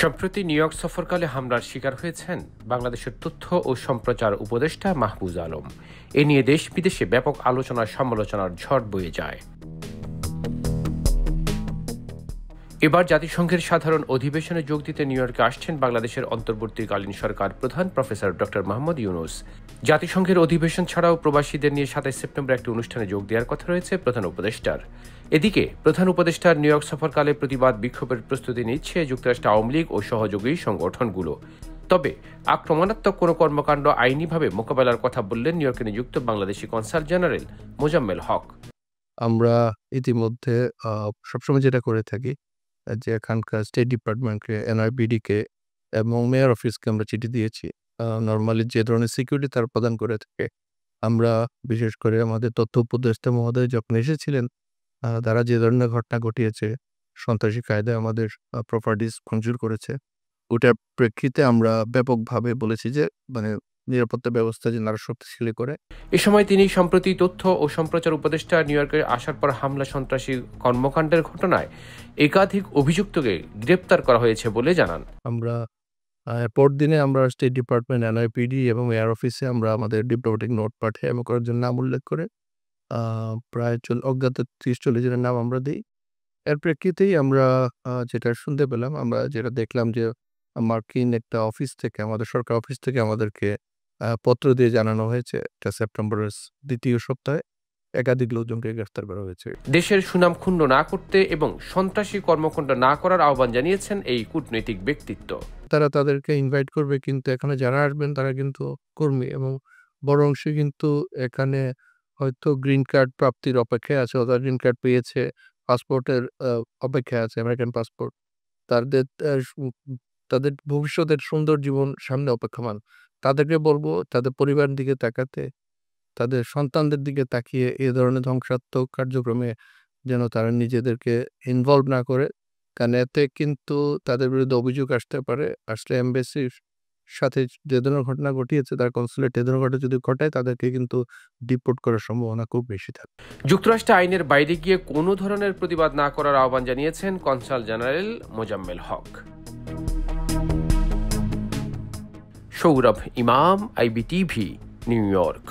সম্প্রতি new York সফরকালে হামলার শিকার হয়েছেন বাংলাদেশের তথ্য ও সম্প্রচার উপদেষ্টা মাহফুজ আলম। এ নিয়ে দেশ বিদেশে ব্যাপক আলোচনা সমালোচনার ঝড় বয়ে যায়। এবার জাতিসংঘের সাধারণ অধিবেশনে যোগ দিতে নিউ ইয়র্কে আসছেন বাংলাদেশের অন্তর্বর্তীকালীন সরকার প্রধান প্রফেসর ডক্টর মোহাম্মদ ইউনূস। জাতিসংঘের অধিবেশন ছাড়াও প্রবাসীদের নিয়ে ২৭ সেপ্টেম্বর একটি অনুষ্ঠানে যোগ দেওয়ার কথা রয়েছে প্রধান উপদেষ্টার। এদিকে প্রধান উপদেষ্টার নিউ ইয়র্ক সফরকালে প্রতিবাদ বিক্ষোভের প্রস্তুতি নিচ্ছে যুক্তরাষ্ট্র আওয়ামী লীগ ও সহযোগী সংগঠনগুলো। তবে আক্রমণাত্মক কোনো কর্মকাণ্ড আইনিভাবে মোকাবেলার কথা বললেন নিউ ইয়র্কে নিযুক্ত বাংলাদেশি কনসাল জেনারেল মোজাম্মেল হক। আমরা ইতিমধ্যে সবসময় যেটা করে থাকি যে এখানকার স্টেট ডিপার্টমেন্টকে, এনআরবিডিকে এবং মেয়র অফিসকে আমরা চিঠি দিয়েছি। নর্মালি যে ধরনের সিকিউরিটি তারা প্রদান করে থাকে, আমরা বিশেষ করে আমাদের তথ্য উপদেষ্টা মহোদয় যখন এসেছিলেন, তারা যে ধরনের ঘটনা ঘটিয়েছে, সন্ত্রাসী কায়দায় আমাদের প্রপার্টিস ভাঙচুর করেছে, ওটার প্রেক্ষিতে আমরা ব্যাপকভাবে বলেছি যে নিরাপত্তা ব্যবস্থা যেন আরো শক্তিশালী করে। এ সময় তিনি সম্প্রতি তথ্য ও সম্প্রচার উপদেষ্টা নিউ ইয়র্কে আসার পর হামলা সন্ত্রাসী কর্মকাণ্ডের ঘটনায় একাধিক অভিযুক্তকে গ্রেপ্তার করা হয়েছে বলে জানান। আমরা পরদিনে আমরা স্টেট ডিপার্টমেন্ট, এনআইপিডি এবং এয়ার অফিসে আমরা আমাদের ডিপ্লোম্যাটিক নোট পাঠিয়ে এবং কয়েকজন নাম উল্লেখ করে প্রায় অজ্ঞাত ৩০-৪০ জনের নাম আমরা দিই। এর প্রেক্ষিতেই আমরা যেটা শুনতে পেলাম, আমরা যেটা দেখলাম যে মার্কিন একটা অফিস থেকে, আমাদের সরকার অফিস থেকে আমাদেরকে পত্র দিয়ে জানানো হয়েছে এটা সেপ্টেম্বরের দ্বিতীয় সপ্তাহে একাধিক লোকজনকে গ্রেফতার করা হয়েছে। দেশের সুনাম ক্ষুণ্ণ না করতে এবং সন্ত্রাসী কর্মকাণ্ড না করার আহ্বান জানিয়েছেন এই কূটনৈতিক ব্যক্তিত্ব। তারা তাদেরকে ইনভাইট করবে, কিন্তু এখানে যারা আসবেন তারা কিন্তু কর্মী এবং বড় অংশে কিন্তু এখানে হয়তো গ্রিন কার্ড প্রাপ্তির অপেক্ষায় আছে, অথবা গ্রিন কার্ড পেয়েছে, পাসপোর্টের অপেক্ষায় আছে, আমেরিকান পাসপোর্ট। তাদের তাদের ভবিষ্যতের সুন্দর জীবন সামনে অপেক্ষমান। তাদেরকে বলবো তাদের পরিবারের দিকে তাকাতে, তাদের সন্তানদের দিকে তাকিয়ে এ ধরনের ধ্বংসাত্মক কার্যক্রমে যেন তারা নিজেদেরকে ইনভলভ না করে, কারণ এতে কিন্তু তাদের বিরুদ্ধে অভিযোগ আসতে পারে। আসলে এমবাসির সাথে যে ধরনের ঘটনা ঘটিয়েছে, তার কনসুলেট এ ধরনের ঘটনা যদি ঘটায়, তাদেরকে কিন্তু ডিপোর্ট করার সম্ভাবনা খুব বেশি থাকে। যুক্তরাষ্ট্র আইনের বাইরে গিয়ে কোনো ধরনের প্রতিবাদ না করার আহ্বান জানিয়েছেন কনসাল জেনারেল মোজাম্মেল হক। সৌরভ ইমাম, আইবিটিভি, নিউ ইয়র্ক।